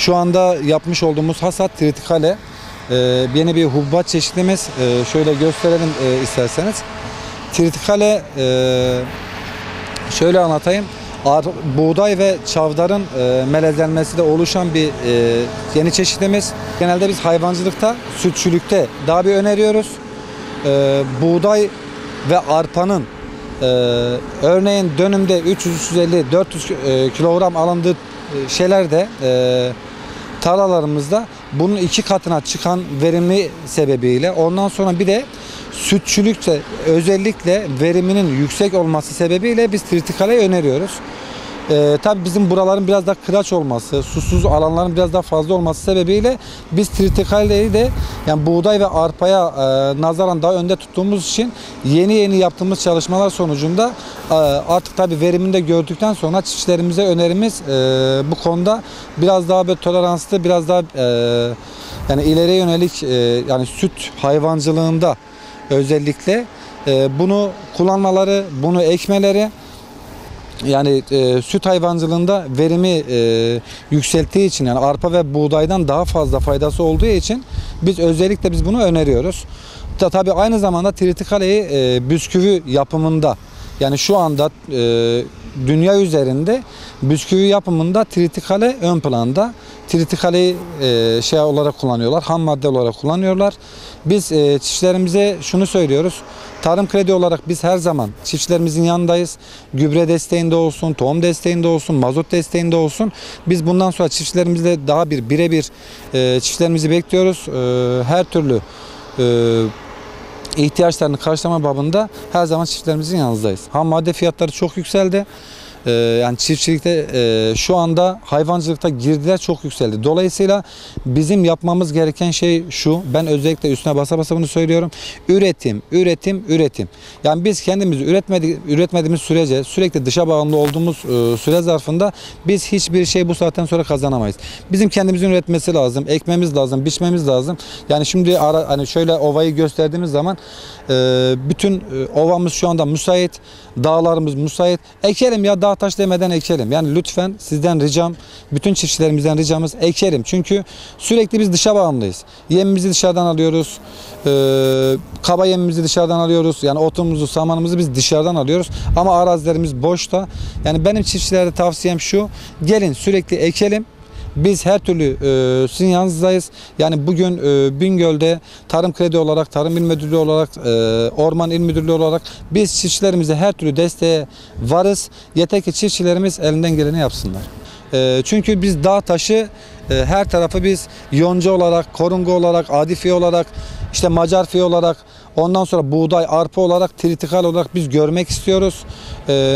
Şu anda yapmış olduğumuz hasat tritikale. Yeni bir hububat çeşidimiz. Şöyle gösterelim isterseniz. Tritikale şöyle anlatayım. Buğday ve çavdarın melezlenmesiyle oluşan bir yeni çeşidimiz. Genelde biz hayvancılıkta, sütçülükte daha bir öneriyoruz. Buğday ve arpanın örneğin dönümde 350-400 kilogram alındığı şeylerde tarlalarımızda bunun 2 katına çıkan verimli sebebiyle, ondan sonra bir de sütçülükte özellikle veriminin yüksek olması sebebiyle biz tritikaleyi öneriyoruz. Tabii bizim buraların biraz daha kıraç olması, susuz alanların biraz daha fazla olması sebebiyle biz tritikaleyi de yani buğday ve arpaya nazaran daha önde tuttuğumuz için yeni yaptığımız çalışmalar sonucunda artık tabii verimini de gördükten sonra çiftçilerimize önerimiz bu konuda biraz daha böyle toleranslı, biraz daha yani ileriye yönelik yani süt hayvancılığında özellikle bunu kullanmaları, bunu ekmeleri, yani süt hayvancılığında verimi yükselttiği için, yani arpa ve buğdaydan daha fazla faydası olduğu için biz özellikle bunu öneriyoruz. Tabii aynı zamanda tritikaleyi bisküvi yapımında, yani şu anda dünya üzerinde bisküvi yapımında tritikale ön planda. Tritikaleyi şey olarak kullanıyorlar, ham madde olarak kullanıyorlar. Biz çiftçilerimize şunu söylüyoruz. Tarım Kredi olarak biz her zaman çiftçilerimizin yanındayız. Gübre desteğinde olsun, tohum desteğinde olsun, mazot desteğinde olsun. Biz bundan sonra çiftçilerimizle daha birebir çiftçilerimizi bekliyoruz. Her türlü ihtiyaçlarını karşılama babında her zaman çiftçilerimizin yanındayız. Ham madde fiyatları çok yükseldi. Yani çiftçilikte şu anda hayvancılıkta girdiler çok yükseldi. Dolayısıyla bizim yapmamız gereken şey şu. Ben özellikle üstüne basa basa bunu söylüyorum. Üretim, üretim, üretim. Yani biz kendimizi üretmediğimiz sürece, sürekli dışa bağımlı olduğumuz süre zarfında biz hiçbir şey bu saatten sonra kazanamayız. Bizim kendimizin üretmesi lazım, ekmemiz lazım, biçmemiz lazım. Yani şimdi hani şöyle ovayı gösterdiğimiz zaman bütün ovamız şu anda müsait, dağlarımız müsait. Ekelim ya, dağ taş demeden ekelim. Yani lütfen sizden ricam, bütün çiftçilerimizden ricamız ekelim. Çünkü sürekli biz dışa bağımlıyız. Yemimizi dışarıdan alıyoruz. Kaba yemimizi dışarıdan alıyoruz. Yani otumuzu, samanımızı biz dışarıdan alıyoruz. Ama arazilerimiz boşta. Yani benim çiftçilere tavsiyem şu. Gelin sürekli ekelim. Biz her türlü sizin yanınızdayız. Yani bugün Bingöl'de Tarım Kredi olarak, Tarım İl Müdürlüğü olarak, Orman İl Müdürlüğü olarak biz çiftçilerimize her türlü desteğe varız. Yeter ki çiftçilerimiz elinden geleni yapsınlar. Çünkü biz dağ taşı her tarafı biz yonca olarak, korunga olarak, adifiye olarak, işte Macar fiye olarak, ondan sonra buğday, arpa olarak, tritikal olarak biz görmek istiyoruz.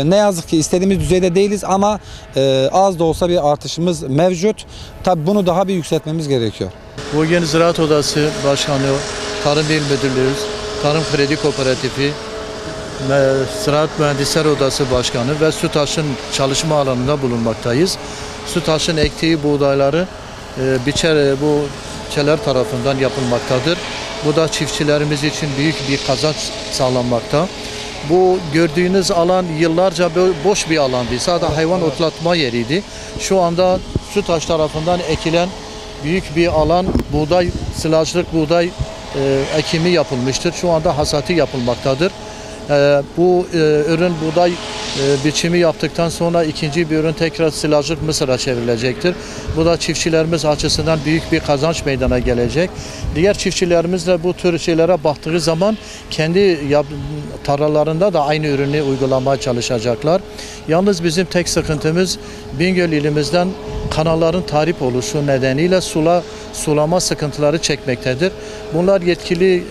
Ne yazık ki istediğimiz düzeyde değiliz ama az da olsa bir artışımız mevcut. Tabii bunu daha bir yükseltmemiz gerekiyor. Bugün Ziraat Odası Başkanı, Tarım İl Müdürlüğü, Tarım Kredi Kooperatifi, Ziraat Mühendisler Odası Başkanı ve SÜTAŞ'ın çalışma alanında bulunmaktayız. SÜTAŞ'ın ektiği buğdayları bu çeler tarafından yapılmaktadır. Bu da çiftçilerimiz için büyük bir kazanç sağlanmakta. Bu gördüğünüz alan yıllarca boş bir alandı. Sadece hayvan otlatma yeriydi. Şu anda SÜTAŞ tarafından ekilen büyük bir alan buğday, silajlık buğday ekimi yapılmıştır. Şu anda hasatı yapılmaktadır. Bu ürün buğday biçimi yaptıktan sonra ikinci bir ürün tekrar silajlık mısıra çevrilecektir. Bu da çiftçilerimiz açısından büyük bir kazanç meydana gelecek. Diğer çiftçilerimiz de bu tür şeylere baktığı zaman kendi tarlalarında da aynı ürünü uygulamaya çalışacaklar. Yalnız bizim tek sıkıntımız Bingöl ilimizden kanalların tahrip oluşu nedeniyle sulama sıkıntıları çekmektedir. Bunlar yetkili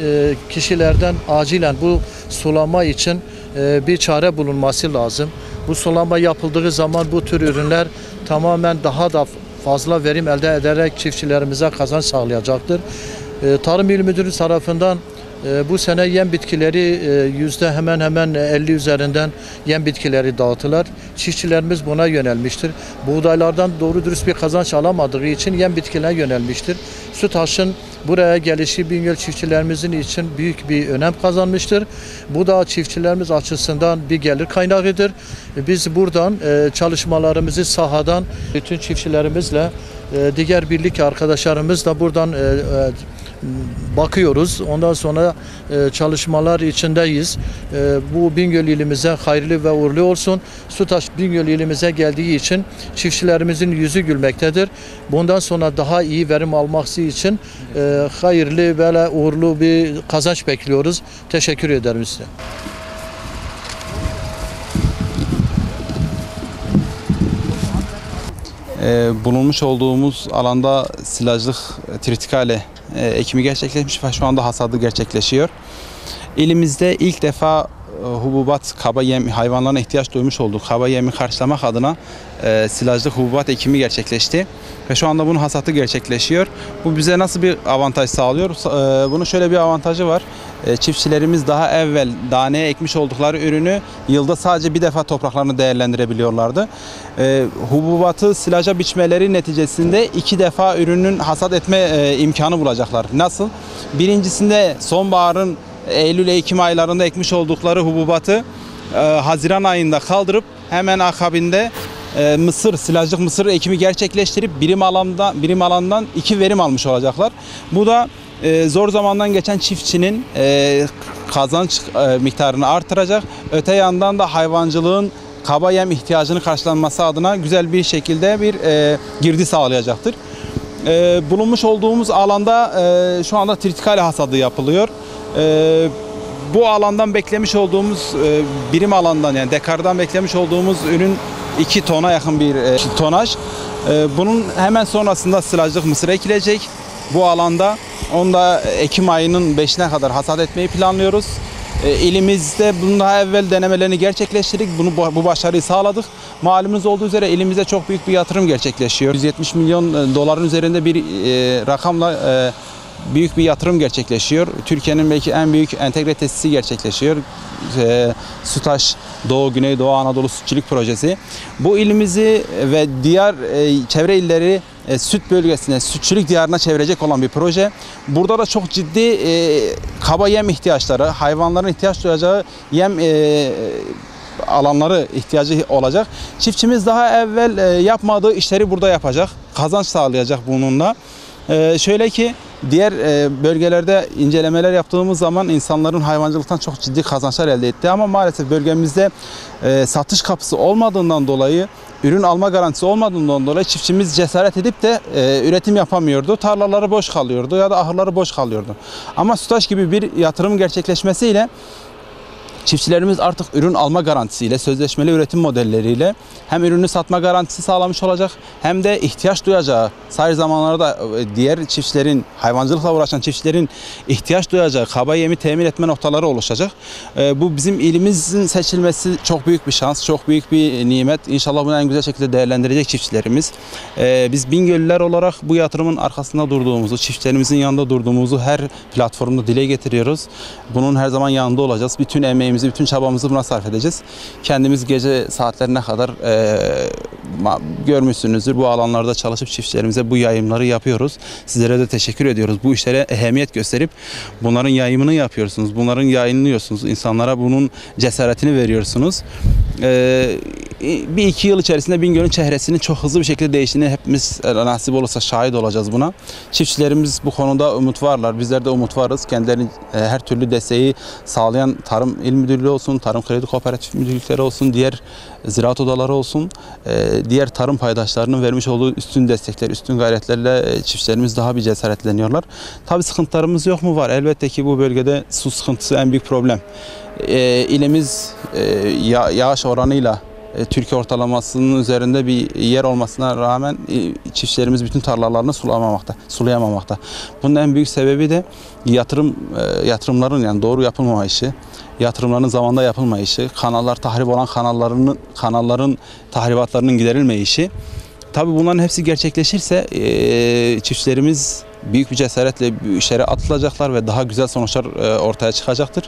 kişilerden acilen bu sulama için bir çare bulunması lazım. Bu sulama yapıldığı zaman bu tür ürünler tamamen daha da fazla verim elde ederek çiftçilerimize kazanç sağlayacaktır. Tarım İl Müdürlüğü tarafından bu sene yem bitkileri hemen hemen 50 üzerinden yem bitkileri dağıtılar. Çiftçilerimiz buna yönelmiştir. Buğdaylardan doğru dürüst bir kazanç alamadığı için yem bitkilerine yönelmiştir. SÜTAŞ'ın Buraya gelişi Bingöl çiftçilerimizin için büyük bir önem kazanmıştır. Bu da çiftçilerimiz açısından bir gelir kaynağıdır. Biz buradan çalışmalarımızı sahadan bütün çiftçilerimizle diğer birlik arkadaşlarımız da buradan bakıyoruz. Ondan sonra çalışmalar içindeyiz. Bu Bingöl ilimize hayırlı ve uğurlu olsun. SUTAŞ Bingöl ilimize geldiği için çiftçilerimizin yüzü gülmektedir. Bundan sonra daha iyi verim alması için hayırlı ve uğurlu bir kazanç bekliyoruz. Teşekkür ederim size. Bulunmuş olduğumuz alanda silajlık tritikale ekimi gerçekleşmiş ve şu anda hasadı gerçekleşiyor. İlimizde ilk defa hububat, kaba yem, hayvanların ihtiyaç duymuş olduğu kaba yemi karşılamak adına silajlık hububat ekimi gerçekleşti. Ve şu anda bunun hasadı gerçekleşiyor. Bu bize nasıl bir avantaj sağlıyor? Bunun şöyle bir avantajı var. Çiftçilerimiz daha evvel daneye ekmiş oldukları ürünü yılda sadece bir defa topraklarını değerlendirebiliyorlardı. Hububatı silaja biçmeleri neticesinde 2 defa ürünün hasat etme imkanı bulacaklar. Nasıl? Birincisinde sonbaharın Eylül-Ekim aylarında ekmiş oldukları hububatı Haziran ayında kaldırıp hemen akabinde silajlık mısır ekimi gerçekleştirip birim alandan 2 verim almış olacaklar. Bu da zor zamandan geçen çiftçinin kazanç miktarını artıracak. Öte yandan da hayvancılığın kaba yem ihtiyacını karşılanması adına güzel bir şekilde bir girdi sağlayacaktır. Bulunmuş olduğumuz alanda şu anda tritikale hasadı yapılıyor. Bu alandan beklemiş olduğumuz birim alandan, yani dekardan beklemiş olduğumuz ürün 2 tona yakın bir tonaj. Bunun hemen sonrasında silajlık mısır ekilecek bu alanda. Onu da Ekim ayının 5'ine kadar hasat etmeyi planlıyoruz. İlimizde bunun daha evvel denemelerini gerçekleştirdik. Bu başarıyı sağladık. Malumunuz olduğu üzere elimizde çok büyük bir yatırım gerçekleşiyor. 170 milyon doların üzerinde bir rakamla büyük bir yatırım gerçekleşiyor. Türkiye'nin belki en büyük entegre tesisi gerçekleşiyor. SUTAŞ Doğu Güneydoğu Anadolu Sütçülük Projesi. Bu ilimizi ve diğer çevre illeri süt bölgesine, sütçülük diyarına çevirecek olan bir proje. Burada da çok ciddi kaba yem ihtiyaçları, hayvanların ihtiyaç duyacağı yem alanları ihtiyacı olacak. Çiftçimiz daha evvel yapmadığı işleri burada yapacak. Kazanç sağlayacak bununla. Şöyle ki diğer bölgelerde incelemeler yaptığımız zaman insanların hayvancılıktan çok ciddi kazançlar elde etti ama maalesef bölgemizde satış kapısı olmadığından dolayı, ürün alma garantisi olmadığından dolayı çiftçimiz cesaret edip de üretim yapamıyordu. Tarlaları boş kalıyordu ya da ahırları boş kalıyordu. Ama SUTAŞ gibi bir yatırım gerçekleşmesiyle çiftçilerimiz artık ürün alma garantisiyle, sözleşmeli üretim modelleriyle hem ürünü satma garantisi sağlamış olacak hem de ihtiyaç duyacağı, sahil zamanlarda diğer çiftçilerin, hayvancılıkla uğraşan çiftçilerin ihtiyaç duyacağı kaba yemi temin etme noktaları oluşacak. Bu bizim ilimizin seçilmesi çok büyük bir şans, çok büyük bir nimet. İnşallah bunu en güzel şekilde değerlendirecek çiftçilerimiz. Biz Bingöllüler olarak bu yatırımın arkasında durduğumuzu, çiftçilerimizin yanında durduğumuzu her platformda dile getiriyoruz. Bunun her zaman yanında olacağız. Bütün emeğimizi, bütün çabamızı buna sarf edeceğiz. Kendimiz gece saatlerine kadar görmüşsünüzdür. Bu alanlarda çalışıp çiftçilerimize bu yayımları yapıyoruz. Sizlere de teşekkür ediyoruz. Bu işlere ehemmiyet gösterip bunların yayımını yapıyorsunuz. Bunların yayınlıyorsunuz. İnsanlara bunun cesaretini veriyorsunuz. Bir iki yıl içerisinde Bingöl'ün çehresinin çok hızlı bir şekilde değiştiğini hepimiz nasip olursa şahit olacağız buna. Çiftçilerimiz bu konuda umut varlar. Bizler de umut varız. Kendilerinin her türlü desteği sağlayan Tarım İl Müdürlüğü olsun, Tarım Kredi Kooperatif Müdürlükleri olsun, diğer ziraat odaları olsun, diğer tarım paydaşlarının vermiş olduğu üstün destekler, üstün gayretlerle çiftçilerimiz daha bir cesaretleniyorlar. Tabii sıkıntılarımız yok mu? Var. Elbette ki bu bölgede su sıkıntısı en büyük problem. İlimiz yağış oranıyla Türkiye ortalamasının üzerinde bir yer olmasına rağmen çiftçilerimiz bütün tarlalarını sulayamamakta. Bunun en büyük sebebi de yatırımların, yani doğru yapılmayışı, yatırımların zamanında yapılmayışı, kanallar tahrip olan kanalların tahribatlarının giderilmeyişi. Tabii bunların hepsi gerçekleşirse çiftçilerimiz büyük bir cesaretle bu işlere atılacaklar ve daha güzel sonuçlar ortaya çıkacaktır.